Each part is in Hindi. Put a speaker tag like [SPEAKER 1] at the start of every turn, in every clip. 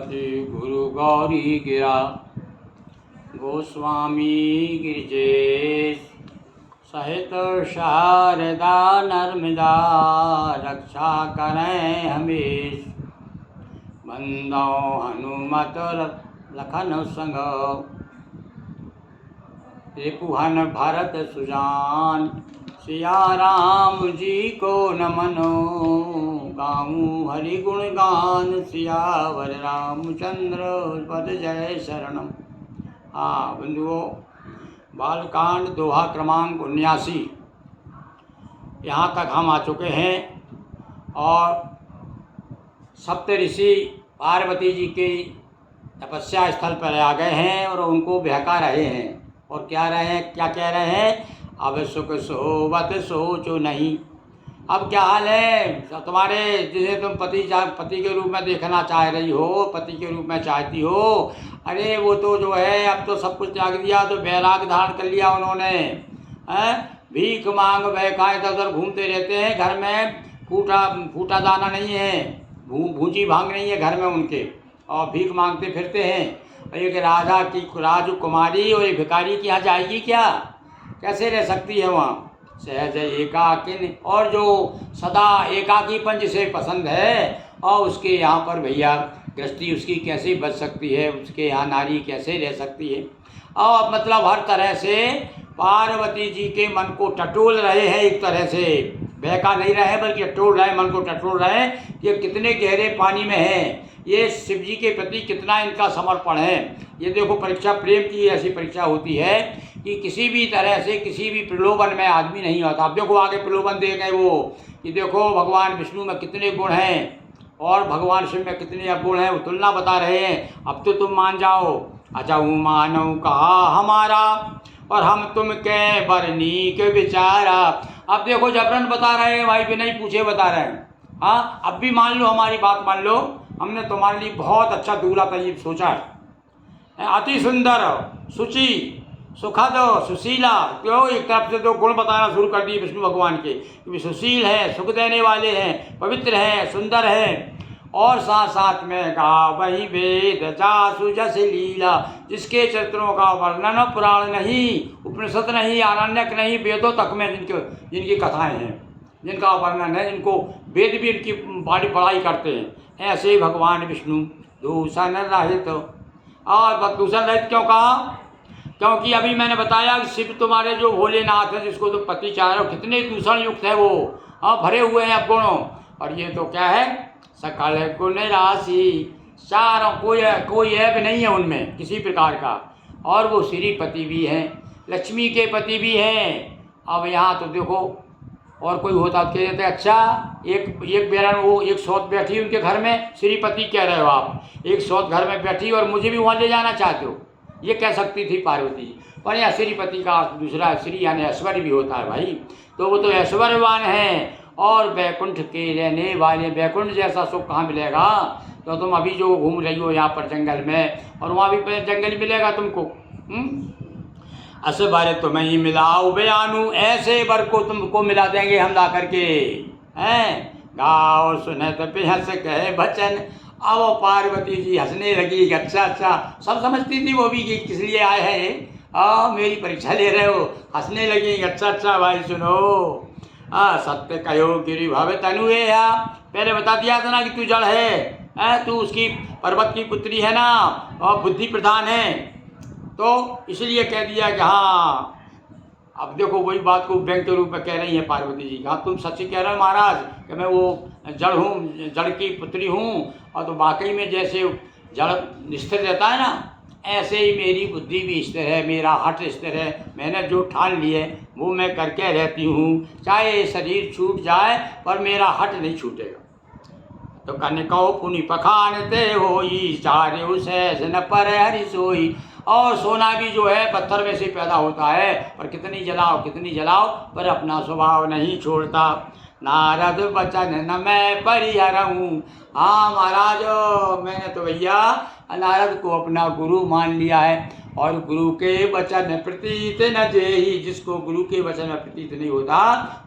[SPEAKER 1] पति गुरु गौरी गिरा गोस्वामी गिरिजेश सहित शारदा नर्मदा रक्षा करें हमेश। बंदो हनुमत लखन संग रिपुहन भरत सुजान। सिया राम जी को नमनो गाऊं हरि गुण गान। सियावर रामचंद्र पद जय शरणम। हाँ बंधुओं, बालकांड दोहा क्रमांक 79 यहाँ तक हम आ चुके हैं और सप्त ऋषि पार्वती जी की तपस्या स्थल पर आ गए हैं और उनको बहका रहे हैं। और क्या कह रहे हैं? अब सुख सोवत सोचो नहीं। अब क्या हाल है तुम्हारे, जिसे तुम पति के रूप में देखना चाह रही हो, पति के रूप में चाहती हो, अरे वो तो जो है अब तो सब कुछ त्याग दिया, तो बैराग धारण कर लिया उन्होंने। भीख मांग बहकाए इधर उधर घूमते रहते हैं। घर में फूटा दाना नहीं है, भूजी भांग नहीं है घर में उनके, और भीख मांगते फिरते हैं। एक राजकुमारी और एक भिखारी के यहाँ जाएगी क्या? कैसे रह सकती है वहाँ? सहज एकाकिन, और जो सदा एकाकीपन जिसे पसंद है, और उसके यहाँ पर भैया गृहस्थी उसकी कैसे बच सकती है, उसके यहाँ नारी कैसे रह सकती है। और मतलब हर तरह से पार्वती जी के मन को टटोल रहे हैं, एक तरह से बहका नहीं रहे बल्कि टटोल रहे, मन को टटोल रहे कि ये कितने गहरे पानी में है, ये शिव जी के प्रति कितना इनका समर्पण है। ये देखो परीक्षा प्रेम की ऐसी परीक्षा होती है कि किसी भी तरह से किसी भी प्रलोभन में आदमी नहीं होता। अब देखो आगे प्रलोभन दे गए वो कि देखो भगवान विष्णु में कितने गुण हैं और भगवान शिव में कितने अवगुण हैं, वो तुलना बता रहे हैं। अब तो तुम मान जाओ। अजहु मानव कहा हमारा और हम तुम के बरनी के विचारा। अब देखो जबरन बता रहे हैं भाई, बिना ही पूछे बता रहे हैं। हाँ अब भी मान लो, हमारी बात मान लो, हमने तुम्हारे लिए बहुत अच्छा दूल्हा तैयार सोचा है, अति सुंदर, शुचि, सुखद, सुशीला। क्यों? एक तरफ से तो गुण बताना शुरू कर दिए विष्णु भगवान के कि सुशील है, सुख देने वाले हैं, पवित्र हैं, सुंदर हैं, और साथ साथ में कहा वही वेद जासु जस लीला, जिसके चरित्रों का वर्णन पुराण नहीं, उपनिषद नहीं, आरण्यक नहीं, वेदों तक में जिनकी कथाएं हैं, जिनका वर्णन है, जिनको वेद भी इनकी बड़ी बड़ाई करते हैं, ऐसे भगवान विष्णु दूषण रहित। और दूषण रहित क्यों कहा? क्योंकि अभी मैंने बताया कि शिव तुम्हारे जो भोलेनाथ है, जिसको तुम पति चाह रहे हो, कितने दूषण युक्त है वो, भरे हुए हैं अवगुणों। और ये तो क्या है? सकल गुण राशि, चारों कोई ऐब नहीं है उनमें किसी प्रकार का। और वो श्रीपति भी हैं, लक्ष्मी के पति भी हैं। अब यहाँ तो देखो और कोई होता तो कहते अच्छा एक बेरन वो एक सौत बैठी उनके घर में, श्रीपति कह रहे हो आप, एक सौत घर में बैठी और मुझे भी वहाँ ले जाना चाहते हो, ये कह सकती थी पार्वती। पर यहाँ श्रीपति का दूसरा श्री यानी ऐश्वर्य भी होता है भाई, तो वो तो ऐश्वर्यवान हैं और बैकुंठ के रहने वाले। बैकुंठ जैसा सुख कहाँ मिलेगा? तो तुम अभी जो घूम रही हो यहाँ पर जंगल में, और वहाँ भी जंगल मिलेगा तुमको। अस बर तुम्हें ही मिलाओ बयानू, ऐसे बर को तुमको मिला देंगे हम ला करके। हैं गाओ सुनत पे हंस कहे बचन। अब पार्वती जी हंसने लगी। अच्छा सब समझती थी वो भी कि किस लिए आए हैं, मेरी परीक्षा ले रहे हो, हंसने लगी। अच्छा भाई सुनो, सत्य कहो गिरि भव तनु या, पहले बता दिया था ना कि तू जड़ है, तू उसकी पर्वत की पुत्री है ना, और बुद्धि प्रधान है, तो इसलिए कह दिया कि हाँ। अब देखो वही बात को व्यंग के रूप में कह रही है पार्वती जी। हाँ तुम सच्ची कह रहे हो महाराज कि मैं वो जड़ हूँ, जड़ की पुत्री हूँ, और तो वाकई में जैसे जड़ स्थिर रहता है ना, ऐसे ही मेरी बुद्धि भी स्थिर है, मेरा हट स्थिर है। मैंने जो ठान लिए वो मैं करके रहती हूँ, चाहे शरीर छूट जाए पर मेरा हट नहीं छूटेगा। तो कनिकौ पुनि पखानते होई, चारे उसे न पर हरि सोई। और सोना भी जो है पत्थर में से पैदा होता है, पर कितनी जलाओ पर अपना स्वभाव नहीं छोड़ता। नारद वचन न मैं परिहरऊँ। हाँ महाराज, मैंने तो भैया नारद को अपना गुरु मान लिया है, और गुरु के वचन प्रतीत न जेहि। जिसको गुरु के वचन में प्रतीत नहीं होता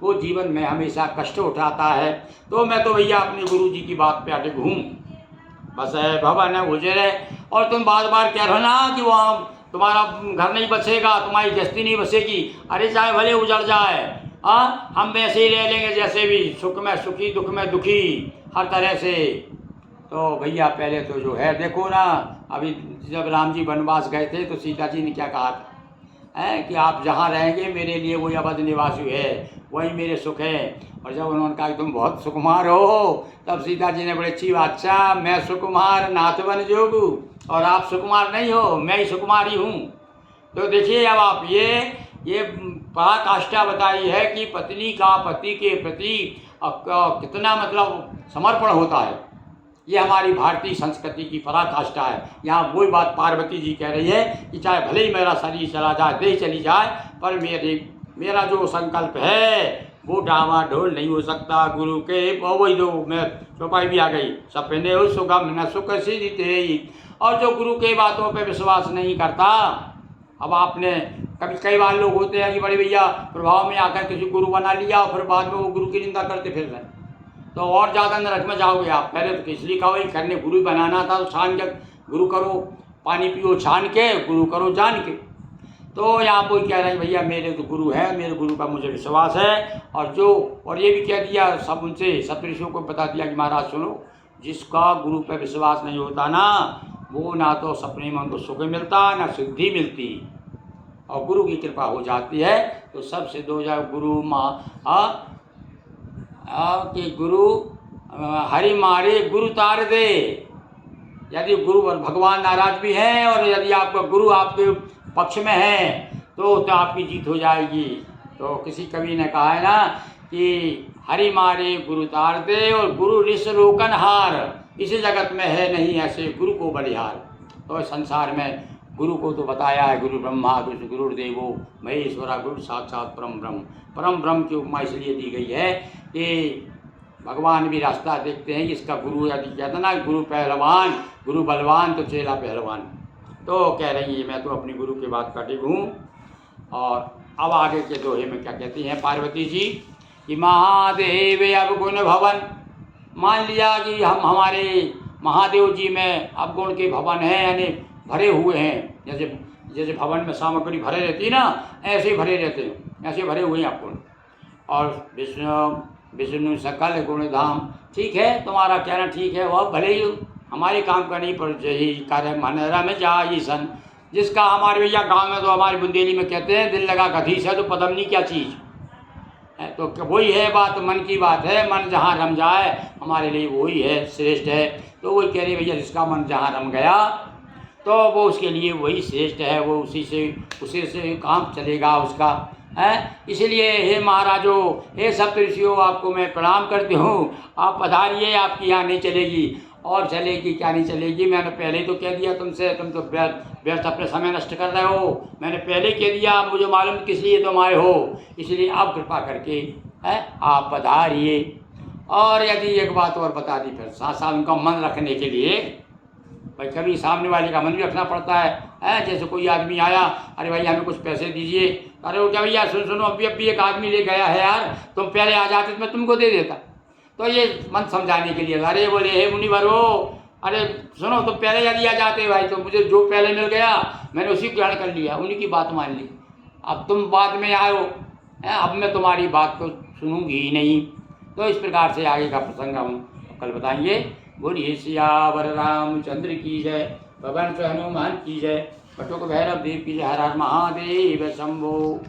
[SPEAKER 1] वो जीवन में हमेशा कष्ट उठाता है। तो मैं तो भैया अपने गुरु जी की बात पे अटक हूँ। बसे भवन उजरे। और तुम बार बार कह रहे हो ना कि वहाँ तुम्हारा घर नहीं बसेगा, तुम्हारी गृहस्थी नहीं बसेगी। अरे चाहे भले उजड़ जाए, हाँ, हम वैसे ही रह लेंगे जैसे भी, सुख में सुखी दुख में दुखी, हर तरह से। तो भैया पहले तो जो है देखो ना, अभी जब राम जी वनवास गए थे तो सीता जी ने क्या कहा था, है कि आप जहाँ रहेंगे मेरे लिए वही अवध निवासी है, वही मेरे सुख है। और जब उन्होंने कहा कि तुम बहुत सुकुमार हो, तब सीता जी ने बड़े अच्छी बात, अच्छा मैं सुकुमार नाथ बन जोगू, और आप सुकुमार नहीं हो, मैं ही सुकुमारी हूँ। तो देखिए अब आप ये पराकाष्ठा बताई है कि पत्नी का पति के प्रति कितना मतलब समर्पण होता है। ये हमारी भारतीय संस्कृति की पराकाष्ठा है। यहाँ वही बात पार्वती जी कह रही है कि चाहे भले ही मेरा शरीर चला जाए, देह चली जाए, पर मेरा जो संकल्प है वो डामाडोल नहीं हो सकता गुरु के। वही जो मैं चौपाई भी आ गई, सपने हो सुगम न सुख सिद्धि। और जो गुरु के बातों पे विश्वास नहीं करता, अब आपने कई बार लोग होते हैं कि बड़े भैया प्रभाव में आकर किसी गुरु बना लिया और फिर बाद में वो गुरु की निंदा करते फिर रहे, तो और ज़्यादा नरक में जाओगे आप। पहले तो इसलिए कहा वही करने गुरु बनाना था तो छान के गुरु करो, पानी पियो छान के, गुरु करो जान के। तो यहाँ कोई कह रहे हैं भैया मेरे तो गुरु है, मेरे गुरु का मुझे विश्वास है। और ये भी कह दिया सब उनसे सप्तऋषियों को बता दिया कि महाराज सुनो, जिसका गुरु पर विश्वास नहीं होता ना, वो ना तो सपने में उनको सुख मिलता ना सिद्धि मिलती, और गुरु की कृपा हो जाती है तो सब सिद्ध हो जाए। गुरु कि गुरु हरि मारे गुरु तार दे। यदि गुरु भगवान नाराज भी हैं और यदि आपका गुरु आपके पक्ष में है तो आपकी जीत हो जाएगी। तो किसी कवि ने कहा है ना कि हरि मारे गुरु तार दे और गुरु ऋष रोकन हार, इस जगत में है नहीं ऐसे गुरु को बलिहार। तो संसार में गुरु को तो बताया है, गुरु ब्रह्मा गुरुर्देवो महेश्वरा गुरु साक्षात परम ब्रह्म। परम ब्रह्म की उपमा इसलिए दी गई है कि भगवान भी रास्ता देखते हैं कि इसका गुरु, यदि कहते ना गुरु पहलवान गुरु बलवान तो चेला पहलवान। तो कह रही है मैं तो अपनी गुरु की बात काटी हूँ। और अब आगे के दोहे में क्या कहती हैं पार्वती जी कि महादेव अब गुण भवन। मान लिया कि हमारे महादेव जी में अब गुण के भवन हैं, यानी भरे हुए हैं। जैसे भवन में सामग्री भरे रहती है ना, ऐसे भरे रहते हैं, ऐसे भरे हुए हैं आप गुण। और विष्णु सकल गुण धाम। ठीक है, तुम्हारा कहना ठीक है, वह भले ही हमारे काम का नहीं, पर यही कार्य मनरा में जा सन। जिसका हमारे भैया गांव में तो हमारे बुंदेली में कहते हैं दिल लगा कधीस है तो पदम नहीं क्या चीज़ है। तो वही है बात, मन की बात है, मन जहाँ रम जाए हमारे लिए वही है श्रेष्ठ है। तो वही कह रही भैया जिसका मन जहाँ रम गया तो वो उसके लिए वही श्रेष्ठ है, वो उसी से काम चलेगा उसका है। इसलिए हे महाराजों, हे सप्तऋषियों, आपको मैं प्रणाम करती हूँ। आप पधारिए, आपकी यहाँ नहीं चलेगी, और चलेगी क्या नहीं चलेगी। मैंने पहले ही तो कह दिया तुमसे, तुम तो व्यर्थ अपने समय नष्ट कर रहे हो। मैंने पहले कह दिया, मुझे मालूम किस लिए तुम आए हो, इसलिए आप कृपा करके है आप पधारिए। और यदि एक बात और बता दी फिर साथ साथ उनका मन रखने के लिए, भाई कभी सामने वाले का मन भी रखना पड़ता है। जैसे कोई आदमी आया, अरे भाई हमें कुछ पैसे दीजिए, अरे वो क्या भैया सुनो अभी एक आदमी ले गया है यार, तुम पहले आ जाते तो मैं तुमको दे देता। तो ये मन समझाने के लिए, अरे बोले हे मुनिवर हो, अरे सुनो तुम पहले यदि आ जाते भाई तो मुझे जो पहले मिल गया मैंने उसी को ग्रहण कर लिया, उन्हीं की बात मान ली। अब तुम बाद में आए हो, अब मैं तुम्हारी बात को सुनूंगी ही नहीं। तो इस प्रकार से आगे का प्रसंग हम कल बताएंगे। बोलिए सियावर रामचंद्र की जय, पवन से हनुमान की जय, बटुक भैरव देव की जय, हर हर महादेव शंभो।